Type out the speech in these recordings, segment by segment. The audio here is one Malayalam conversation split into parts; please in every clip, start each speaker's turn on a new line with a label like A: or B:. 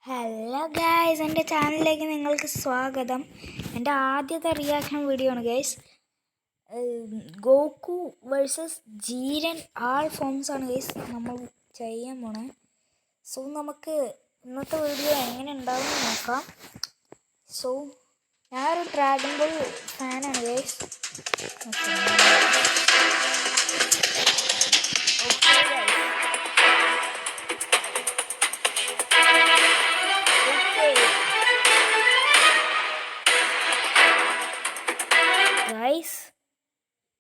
A: ഹലോ ഗൈസ്, എൻ്റെ ചാനലിലേക്ക് നിങ്ങൾക്ക് സ്വാഗതം. എൻ്റെ ആദ്യത്തെ റിയാക്ഷൻ വീഡിയോ ആണ് ഗൈസ്. ഗോക്കു വേഴ്സസ് ജീരൻ ആൾ ഫോംസ് ആണ് ഗൈസ് നമ്മൾ ചെയ്യാൻ പോണേ. സോ നമുക്ക് ഇന്നത്തെ വീഡിയോ എങ്ങനെ ഉണ്ടാവും നോക്കാം. സോ ഞാനൊരു ഡ്രാഗൺ ബോൾ ഫാനാണ് ഗൈസ്.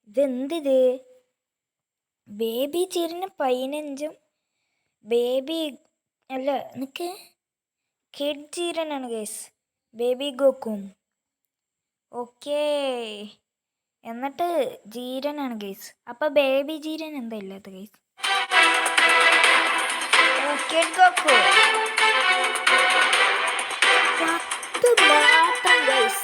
A: ഇതെന്തിത്? ബേബി ചീരന് 15, ബേബി അല്ല എനിക്ക് കിഡ് ചീരനാണ് ഗൈസ്. ബേബി ഗോക്കും. ഓക്കേ, എന്നിട്ട് ജീരനാണ് ഗൈസ്. അപ്പൊ ബേബി ജീരൻ എന്താ ഇല്ലാത്ത ഗൈസ്? കിഡ് ഗോക്കു മാത്രം ഗൈസ്.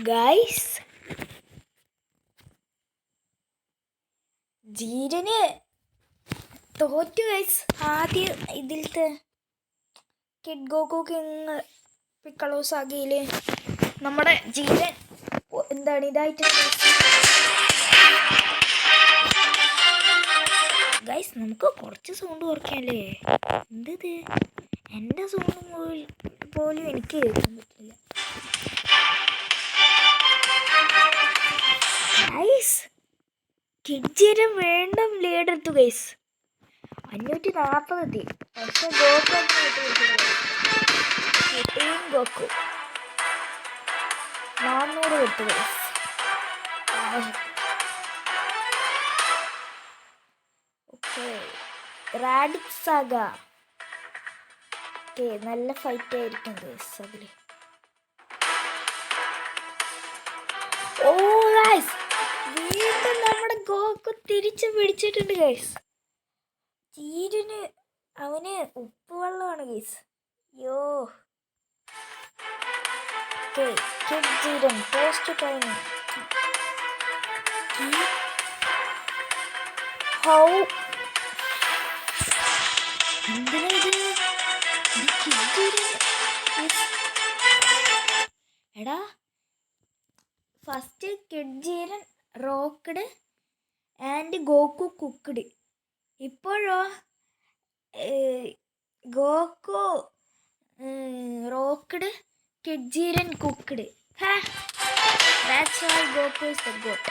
A: ഗൈസ് ജീരന് തോറ്റു ഗൈസ്. ആദ്യം ഇതിലത്തെ കിഡ് ഗോക്കു കിങ് പിക്കളോസ് ആകിയില് നമ്മുടെ ജീരൻ എന്താണ് ഇതായിട്ട് ഗൈസ്. നമുക്ക് കുറച്ച് സൗണ്ട് കുറയ്ക്കാല്ലേ? എന്തത്? എൻ്റെ സൗണ്ട് പോലും എനിക്ക് കേൾക്കാൻ പറ്റില്ല ഗൈസ്. കിഡ്ജീരൻ വീണ്ടും ലീഡെടുത്തു ഗൈസ്. 540 എത്തി. പക്ഷെ ഗോക്കു ഗോക്കു 400 എത്തു guys. Okay, Raditz saga. Okay, നല്ല ഫൈറ്റ് ആയിരിക്കും ഗൈസ് അതില്. ഓ ഗൈസ്, വീണ്ടും നമ്മുടെ ഗോക്കു തിരിച്ചു പിടിച്ചിട്ടുണ്ട് ഗൈസ്. ജീരന് അവന് ഉപ്പുവെള്ളമാണ് ഗൈസ്. യോ ജീരൻ പോസ്റ്റ് ടൈം. ഹൗ എന്തിനാ ഇത്? എടാ, first kid Jiren rocked and Goku cooked. ഇപ്പോഴോ Goku rocked, kid Jiren cooked. That's why Goku is the got.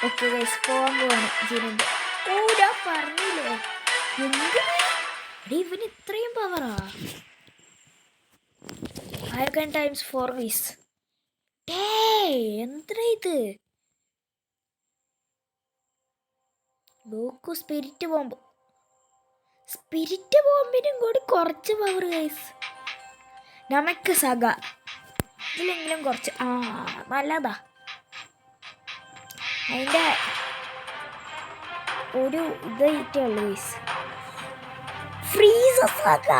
A: Okay guys, പോവാണ് ജീരൻ്റെ. ഓ, ഞാൻ പറഞ്ഞില്ലേ എന്തിനാ ഇവന് ഇത്രയും പവറാ? 5 ടൈംസ് 4 ഗൈസ്. എന്താ ഇത്? ഗോക്കു സ്പിരിറ്റ് ബോംബിനും കൂടി കുറച്ച് പവർ ഗൈസ്. നമുക്ക് സഗ ഇതിലെങ്കിലും കുറച്ച് നല്ലതാ. അതിൻ്റെ ഒരു ഇതായിട്ടേ ഉള്ളു ഗൈസ്. ഫ്രീസ സഗ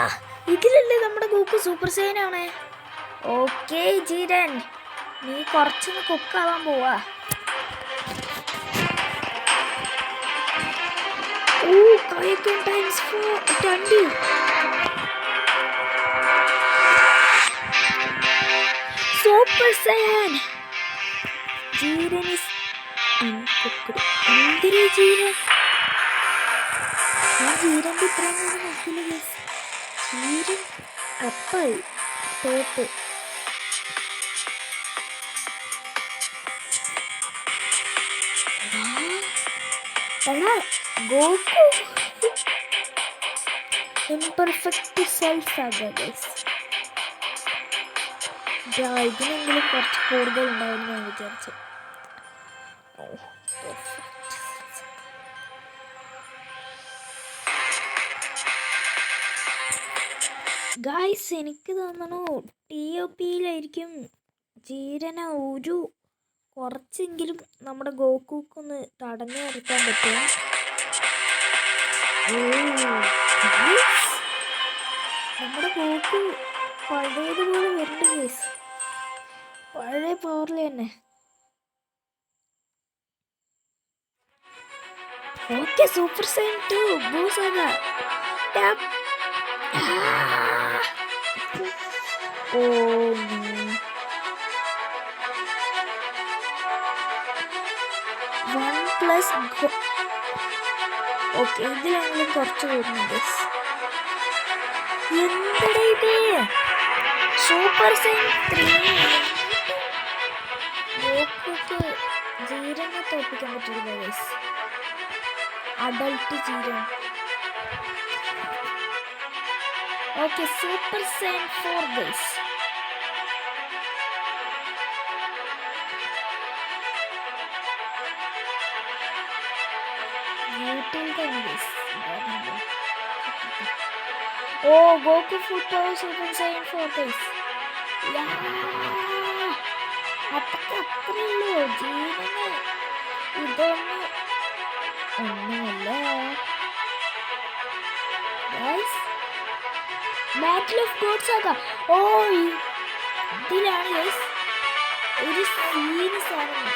A: ഇതിലല്ലേ നമ്മുടെ ഗോക്കു സൂപ്പർ സൈനാണ്. ഓക്കെ ജീരൻ, നീ കുറച്ചൊന്ന് കുക്കാവാൻ പോവാ. Times 20. Super Saiyan. Jiren is uncooked. എന്തിനാ ജീരൻ? ഞാൻ ജീരൻ്റെ ഇത്രയും നോക്കില്ല ഗൈസ്. ജീരൻ അപ്പായി തോട്ട്. ഗോക്കു ഇംപെർഫെക്റ്റ് സെൽഫ് ആകാ ഗൈസ്. ഇതിനെങ്കിലും കുറച്ച് കൂടുതൽ ഉണ്ടാവും ഞാൻ വിചാരിച്ചു. ഗൈസ്, എനിക്ക് തോന്നുന്നു TOPയിലായിരിക്കും ജീരന ഒരു കുറച്ചെങ്കിലും നമ്മുടെ ഗോക്കുക്കൊന്ന് തടഞ്ഞു നിർത്താൻ പറ്റും. നമ്മുടെ ഗോക്കു പഴയതുപോലെ വരുന്നുണ്ട് ഗൈസ്. പഴയ പവറിൽ തന്നെ. Okay, Super Saiyan 2, Boo Saga. Tap. Oh no. 1 plus okay, ഇതിലെങ്കിലും കുറച്ച് വരുന്നുണ്ട്. എന്താ ഇത്? സൂപ്പർ സൈൻ 3 ഗോക്കുക്ക് ജീരനെ തോപ്പിക്കാൻ പറ്റില്ല guys. Adult Jiren. Okay, super Saiyan 4 guys. Oh, Goku full power Super Saiyan 4 guys. അതൊക്കെ അത്രയുള്ളൂ. ജീവന് ഇതൊന്നും ഒന്നുമല്ല ഗൈസ്. ബാറ്റിൽ ഓഫ് ഗോഡ്സ് ആകാം. ഓ, ഇതിലാണ് ഗൈസ് ഒരു സീന് സാധനം.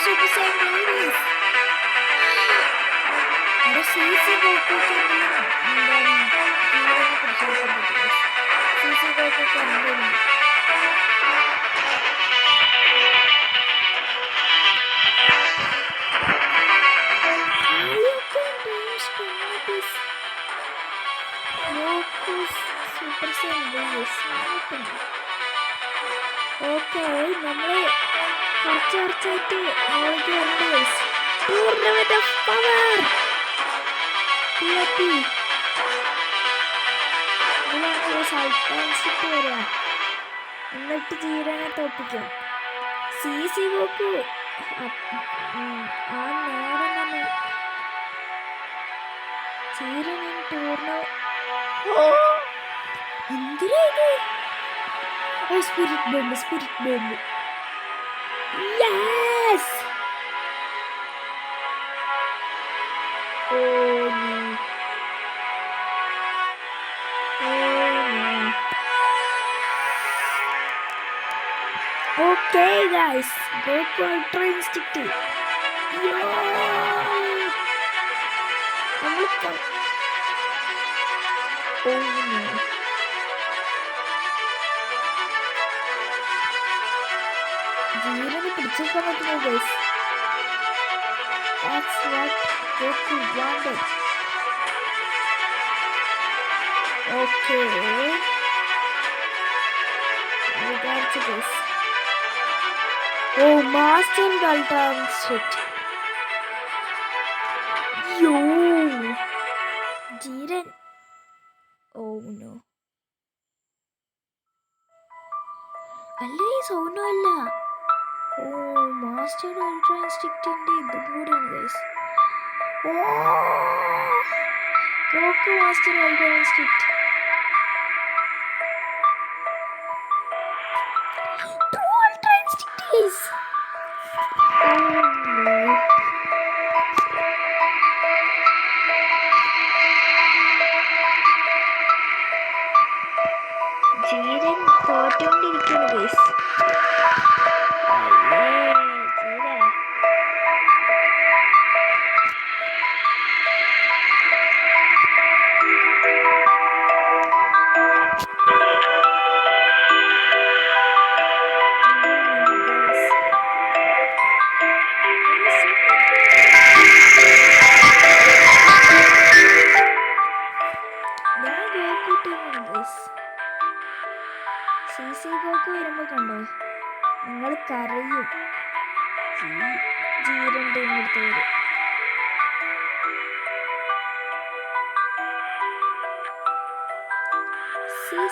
A: Super Saiyan ladies. Ada sisi Goku എന്താണ് ജീവനെ പിടിച്ചെടുക്കാൻ പറ്റില്ല. സീസി Goku എന്താണ് Super Saiyan ladies. ഓക്കെ, നമ്മള് കുറച്ചായിട്ട് നോക്കി വരണ്ടേ. ടൂർണമെന്റ് ഓഫ് പവർ ഇതിലാണ് സൽത്താൻഷിപ്പ് വരിക. എന്നിട്ട് ജീരനെ തോപ്പിക്കും. സി ഗോക്കു ആ നേരം തന്നെ ജീരൻ എന്തിനാ ഇത്? Oh, spirit bomb. Yes! Oh no. Okay guys, Goku Ultra Instinct. Oh no. ജീവനെ പിടിച്ചെടുക്കാൻ പറ്റുന്നു guys. That's what Goku wanted. Okay. I got this. Oh, Master Ultra Instinct. Yo. Jiren. Oh no. അല്ല, ഈ സൗണ്ടും അല്ല. ഓ, മാസ്റ്റർ അൾട്രാ ഇൻസ്റ്റിക്റ്റിന്റെ ഇതും കൂടിയാണ് ഗൈസ്. ഓ, Goku master ultra instinct. True ultra instinct guys. Jiren തോറ്റോണ്ടിരിക്കുന്നു ഗൈസ്. സി ഗോക്കു വരുമ്പോൾ കണ്ടോ, നിങ്ങൾ കരയും. ജീരൻ ടീമെടുത്ത് വരും.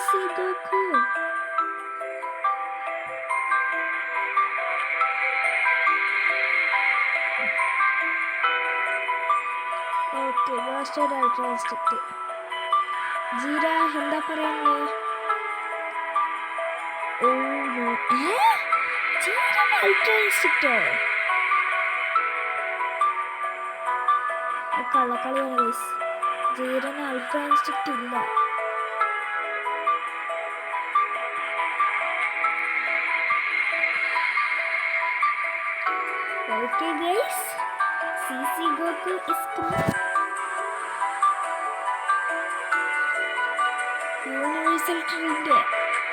A: സി Goku. Okay, master ultra instinct. ജീര എന്താ പറയാനുള്ളത്? ഓ ജീരൻ അൾട്രാ ഇൻസ്റ്റിക്റ്റോ കള്ളക്കളിയാണ് ഗൈസ്. ജീരന് അൾട്രാ ഇൻസ്റ്റിക്റ്റ് ഇല്ല. Okay guys, CC Goku is coming. Universal Trend.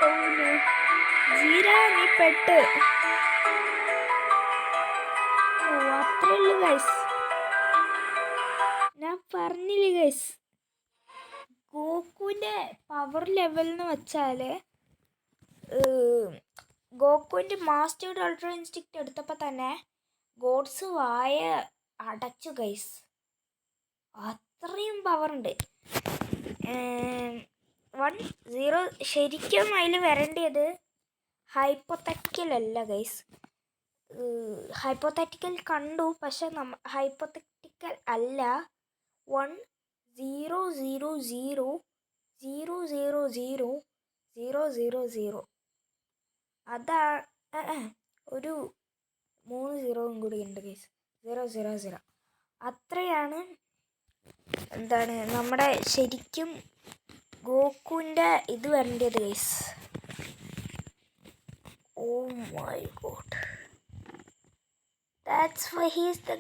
A: Oh no. Jeera നീ പെട്ട്. ഓ അത്രേ ഉള്ളൂ ഗൈസ്. ഞാൻ പറഞ്ഞില്ലേ ഗൈസ്, ഗോകുവിൻ്റെ പവർ ലെവൽ എന്ന് വെച്ചാൽ ഗോകുവിൻ്റെ മാസ്റ്റേർഡ് അൾട്രാ ഇൻസ്റ്റിക്റ്റ് എടുത്തപ്പോൾ തന്നെ ഗോഡ്സ് വായ അടച്ചു ഗൈസ്. അത്രയും പവറുണ്ട്. 1-0 ശരിക്കും അതിൽ വരേണ്ടത് ഹൈപ്പോത്തറ്റിക്കൽ അല്ല ഗൈസ്. ഹൈപ്പോത്തറ്റിക്കൽ കണ്ടു, പക്ഷെ ഹൈപ്പോത്തറ്റിക്കൽ അല്ല. 1-0-0-0-0-0-0-0 അതാ ഒരു 3 0 കൂടി ഉണ്ട് ഗൈസ്. 0-0-0 അത്രയാണ് എന്താണ് നമ്മുടെ ശരിക്കും ഗോകുവിൻ്റെ ഇത് വരേണ്ടത് guys. Oh my god, that's why he is the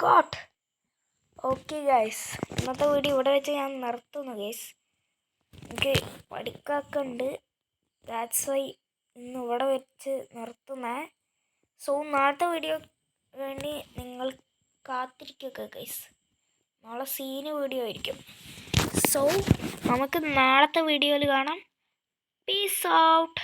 A: got. Okay guys, ഇന്നത്തെ വീഡിയോ ഇവിടെ വെച്ച് ഞാൻ നിർത്തുന്നു ഗൈസ്. എനിക്ക് പഠിക്കാക്കുണ്ട്, ദാറ്റ്സ് വൈ ഇന്ന് ഇവിടെ വെച്ച് നിർത്തുന്നേ. സോ നാളത്തെ വീഡിയോ വേണ്ടി നിങ്ങൾ കാത്തിരിക്കുക ഗൈസ്. നാളെ സീന് വീഡിയോ ആയിരിക്കും. സോ നമുക്ക് നാളത്തെ വീഡിയോയിൽ കാണാം. Peace out.